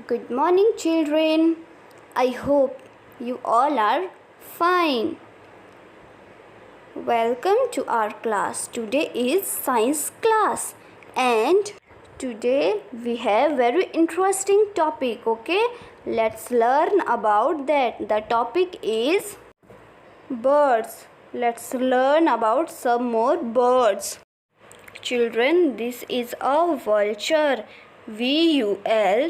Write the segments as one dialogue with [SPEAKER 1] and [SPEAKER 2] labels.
[SPEAKER 1] Good morning, children. I hope you all are fine. Welcome to our class. Today is science class and today we have very interesting topic. Okay, let's learn about that. The topic is birds. Let's learn about some more birds. Children, this is a vulture. vulture.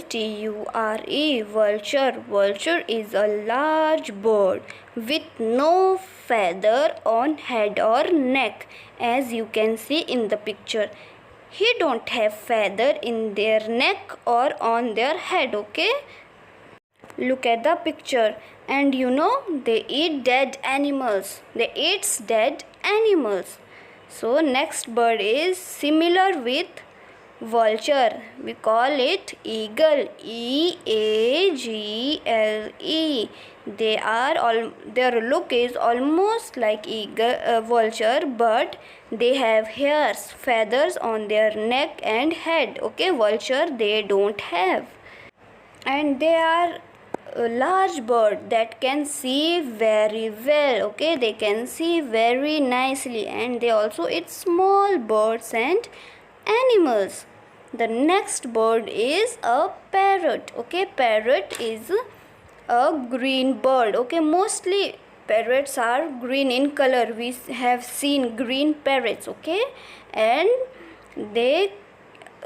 [SPEAKER 1] Vulture. Vulture is a large bird with no feather on head or neck, as you can see in the picture. He don't have feather in their neck or on their head. Okay, look at the picture, and they eat dead animals. They eat dead animals. So next bird is similar with vulture. We call it eagle. Eagle. Their look is almost like eagle, vulture, but they have hairs, feathers on their neck and head. Okay, vulture they don't have, and they are a large bird that can see very well. Okay, they can see very nicely, and they also eat small birds and animals. The next bird is a parrot. Okay, parrot is a green bird. Okay, mostly parrots are green in color. We have seen green parrots. Okay, and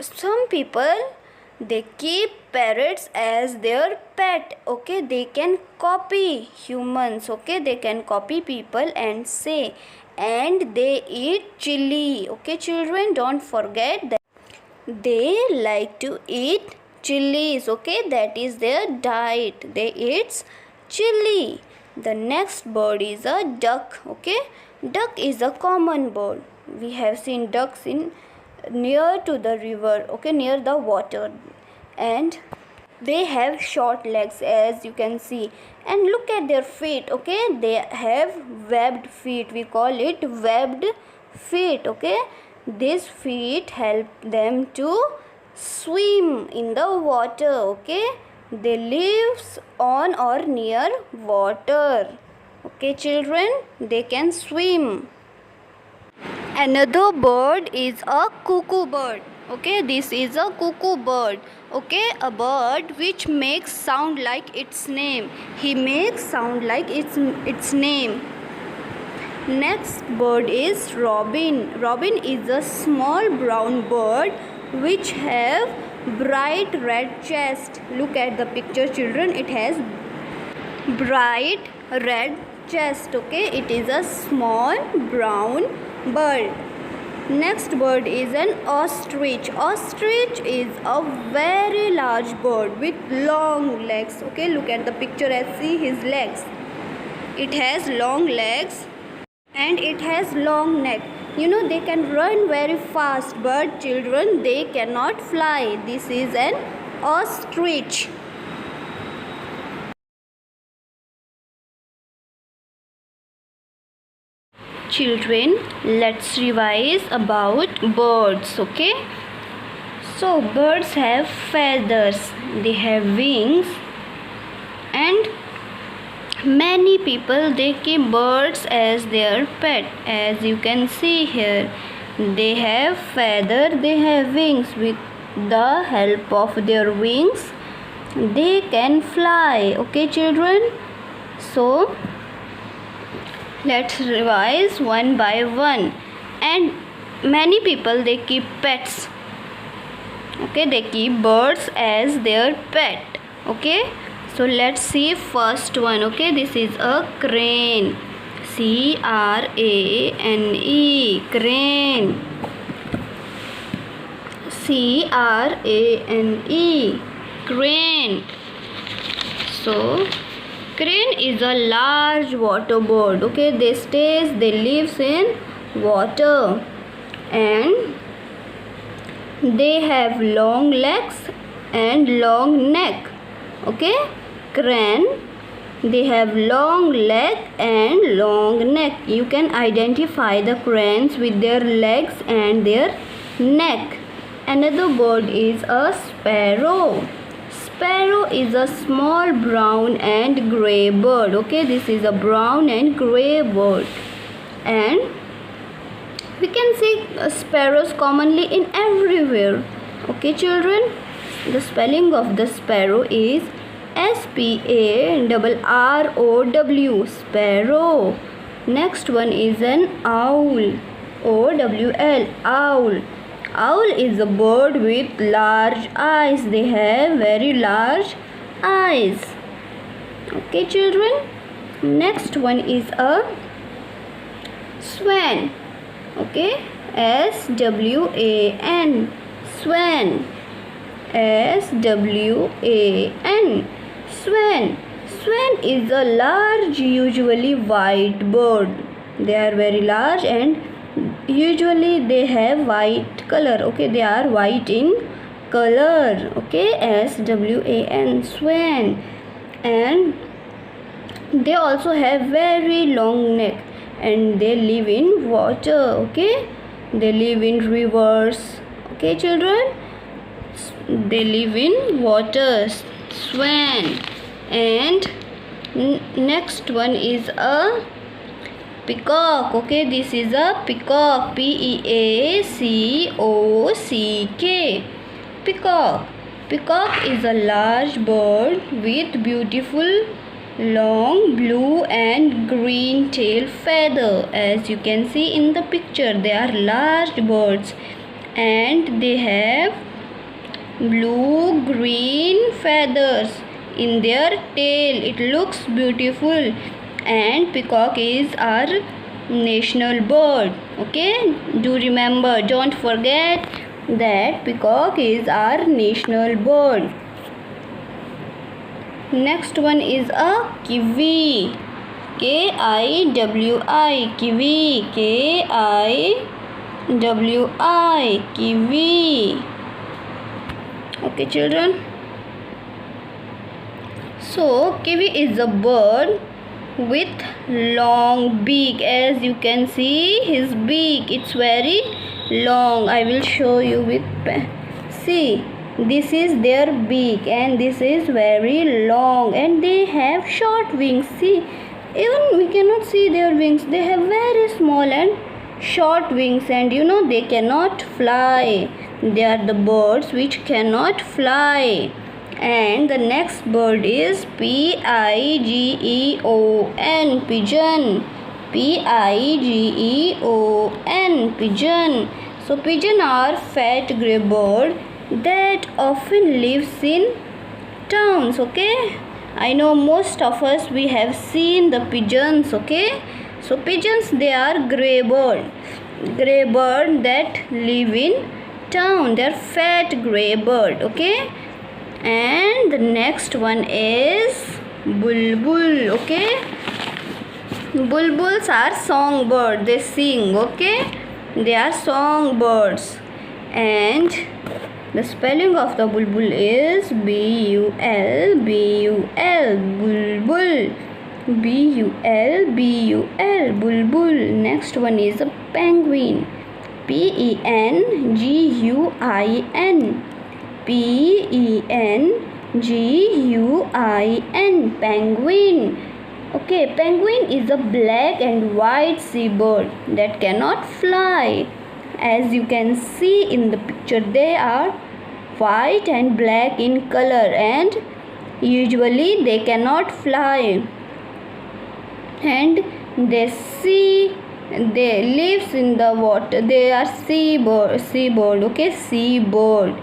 [SPEAKER 1] some people they keep parrots as their pet. Okay, they can copy humans. Okay, they can copy people and say, and they eat chili. Okay, children, don't forget that they like to eat chilies. Okay, that is their diet. They eat chili. The next bird is a duck. Okay, duck is a common bird. We have seen ducks in near to the river. Okay, near the water, and they have short legs, as you can see, and look at their feet. Okay, they have webbed feet. We call it webbed feet. Okay, these feet help them to swim in the water. Okay, they live on or near water. Okay, children, they can swim. Another bird is a cuckoo bird. Okay, this is a cuckoo bird. Okay, a bird which makes sound like its name. He makes sound like its name. Next bird is robin. Robin is a small brown bird which have bright red chest. Look at the picture, children. It has bright red chest. Okay, it is a small brown bird. Next bird is an ostrich. Ostrich is a very large bird with long legs. Okay, look at the picture and see his legs. It has long legs and it has long neck. They can run very fast, but children, they cannot fly. This is an ostrich. Children, let's revise about birds. Okay, so birds have feathers, they have wings, and many people they keep birds as their pet. As you can see here, they have feather, they have wings. With the help of their wings they can fly. Okay, children, so let's revise one by one. And many people they keep pets. Okay, they keep birds as their pet. Okay, so let's see first one. Okay, this is a crane. crane. Crane. crane. Crane. So crane is a large water bird. Okay, they lives in water, and they have long legs and long neck. Okay, crane, they have long leg and long neck. You can identify the cranes with their legs and their neck. Another bird is a sparrow. Sparrow is a small brown and gray bird. Okay, this is a brown and gray bird. And we can see sparrows commonly in everywhere. Okay, children, the spelling of the sparrow is Sparrow, sparrow. Next one is an owl, OWL, owl. Owl is a bird with large eyes. They have very large eyes. Okay, children. Next one is a swan. Okay, SWAN, swan, SWAN, swan. Swan is a large, usually white bird. They are very large and usually they have white color. Okay, they are white in color. Okay, SWAN, swan. And they also have very long neck and they live in water. Okay, they live in rivers. Okay, children, they live in water. Swan. And next one is a peacock. Okay, this is a peacock, PEACOCK, peacock. Peacock is a large bird with beautiful long blue and green tail feather. As you can see in the picture, they are large birds and they have blue green feathers in their tail. It looks beautiful. And peacock is our national bird. Okay, do remember, don't forget that peacock is our national bird. Next one is a kiwi, KIWI, kiwi, KIWI, kiwi. Okay, children. So kiwi is a bird with long beak. As you can see, his beak, it's very long. I will show you with see, this is their beak and this is very long and they have short wings. See, even we cannot see their wings. They have very small and short wings, and you know they cannot fly. They are the birds which cannot fly. And the next bird is PIGEON, pigeon, PIGEON, pigeon. So pigeon are fat grey bird that often lives in towns. Okay, I know most of us we have seen the pigeons. Okay, so pigeons, they are grey bird that live in town. They are fat grey bird. Okay. And the next one is bulbul. Okay, bulbuls are songbird. They sing. Okay, they are songbirds. And the spelling of the bulbul is BUL, bulbul, BUL, bulbul. Next one is a penguin, PENGUIN, PENGUIN, penguin. Okay, penguin is a black and white seabird that cannot fly. As you can see in the picture, they are white and black in color and usually they cannot fly. And they lives in the water. They are seabird. Okay, seabird.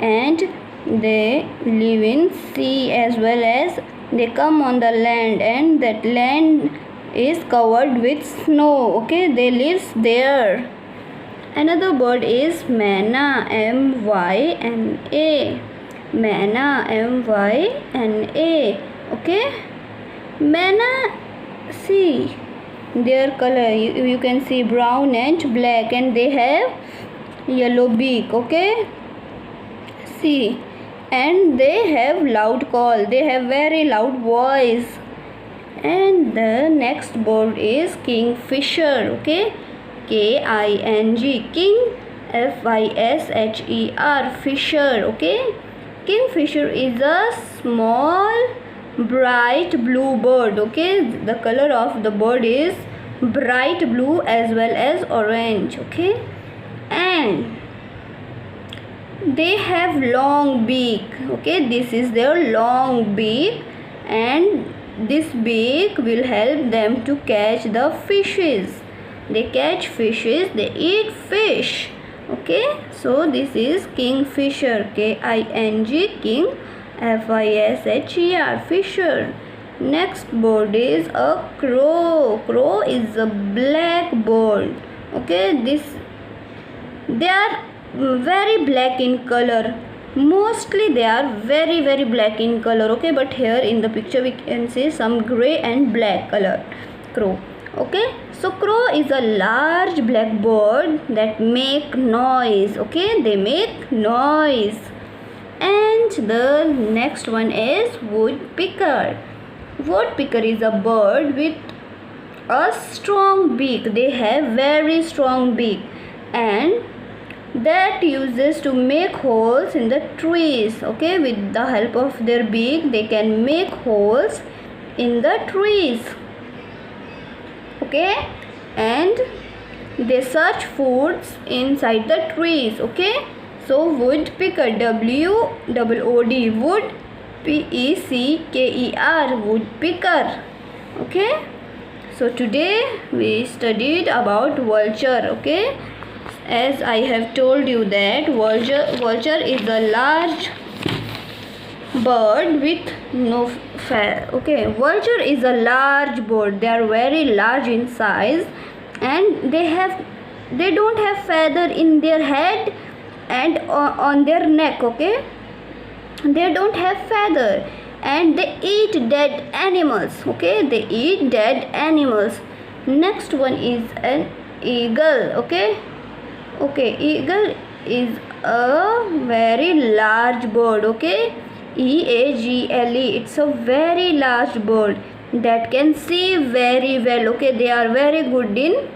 [SPEAKER 1] And they live in sea as well as they come on the land, and that land is covered with snow. Okay, they live there. Another bird is manna, MYNA, manna, MYNA. Okay, manna, see their color, you can see brown and black, and they have yellow beak. Okay, see, and they have loud call. They have very loud voice. And the next bird is kingfisher. Okay, KING, king, FISHER, fisher. Okay, Kingfisher is a small bright blue bird. Okay, the color of the bird is bright blue as well as orange. Okay, and they have long beak. Okay, this is their long beak, and this beak will help them to catch the fishes. They catch fishes, they eat fish. Okay, so this is kingfisher, K-I-N-G, king, F-I-S-H-E-R, fisher. Next bird is a crow. Crow is a black bird. Okay, they are very black in color. Mostly they are very black in color. Okay, but here in the picture we can see some gray and black color crow. Okay, so crow is a large black bird that make noise. Okay, they make noise. And the next one is woodpecker. Woodpecker is a bird with a strong beak. They have very strong beak, and that uses to make holes in the trees. Okay, with the help of their beak they can make holes in the trees. Okay, and they search foods inside the trees. Okay, so woodpecker, W-O-O-D, wood, P-E-C-K-E-R, woodpecker. Okay, so today we studied about vulture. Okay, as I have told you that vulture is a large bird with no feather. Okay, vulture is a large bird. They are very large in size, and they don't have feather in their head and on their neck. Okay, they don't have feather, and they eat dead animals. Okay, they eat dead animals. Next one is an eagle. Okay, eagle is a very large bird. Okay, E-A-G-L-E. It's a very large bird that can see very well. Okay, they are very good in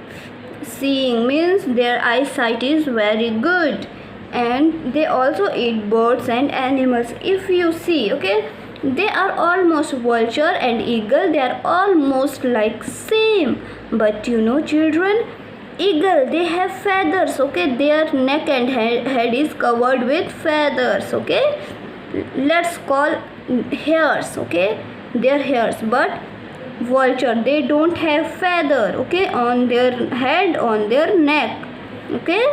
[SPEAKER 1] seeing, means their eyesight is very good, and they also eat birds and animals. If you see, okay, they are almost vulture and eagle, they are almost like same. But you know children, eagle, they have feathers. Okay, their neck and head is covered with feathers. Okay, let's call hairs. Okay, their hairs. But vulture, they don't have feather. Okay, on their head, on their neck. Okay,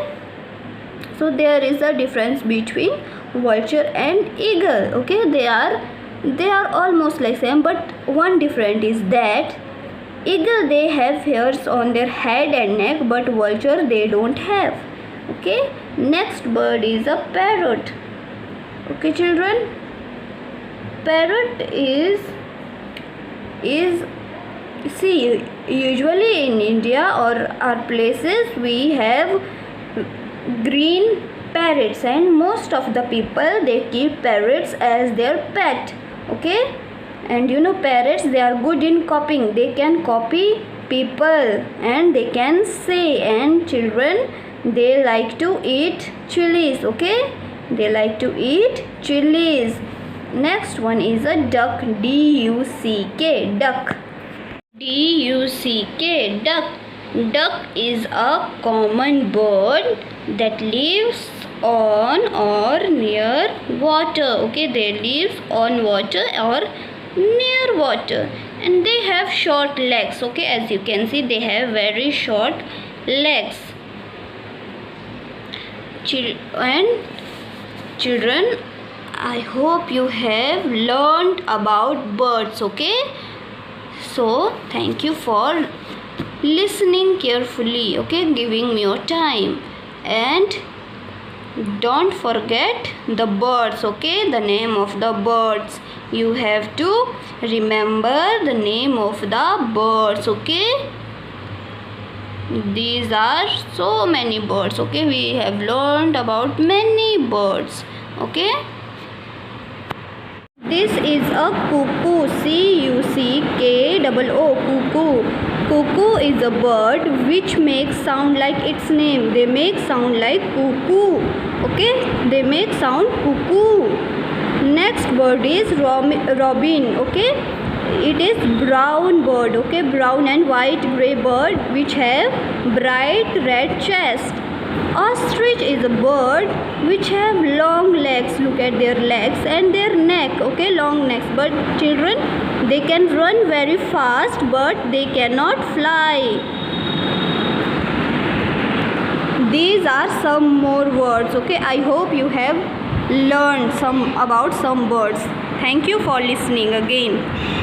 [SPEAKER 1] so there is a difference between vulture and eagle. Okay, they are almost like same, but one difference is that eagle, they have hairs on their head and neck, but vulture, they don't have. Okay, next bird is a parrot. Okay children, parrot is see, usually in India or our places we have green parrots, and most of the people they keep parrots as their pet. Okay, and you know parrots, they are good in copying. They can copy people and they can say, and children, they like to eat chilies. Okay, they like to eat chilies. Next one is a duck, D-U-C-K, duck, D-U-C-K, duck. Duck is a common bird that lives on or near water. Okay, they live on water or near water, and they have short legs. Okay, as you can see, they have very short legs. Children, I hope you have learned about birds. Okay, so thank you for listening carefully. Okay, giving me your time, and don't forget the birds. Okay, the name of the birds, you have to remember the name of the birds. Okay, these are so many birds. Okay, we have learned about many birds. Okay, this is a cuckoo, C-U-C-K-O-O, cuckoo. Cuckoo is a bird which makes sound like its name. They make sound like cuckoo. Okay, they make sound cuckoo. Next bird is robin. Okay, it is brown bird. Okay, brown and white gray bird which have bright red chest. Ostrich is a bird which have long legs. Look at their legs and their neck. Okay, long necks. But children, they can run very fast but they cannot fly. These are some more words. Okay, I hope you have learned some about some birds. Thank you for listening again.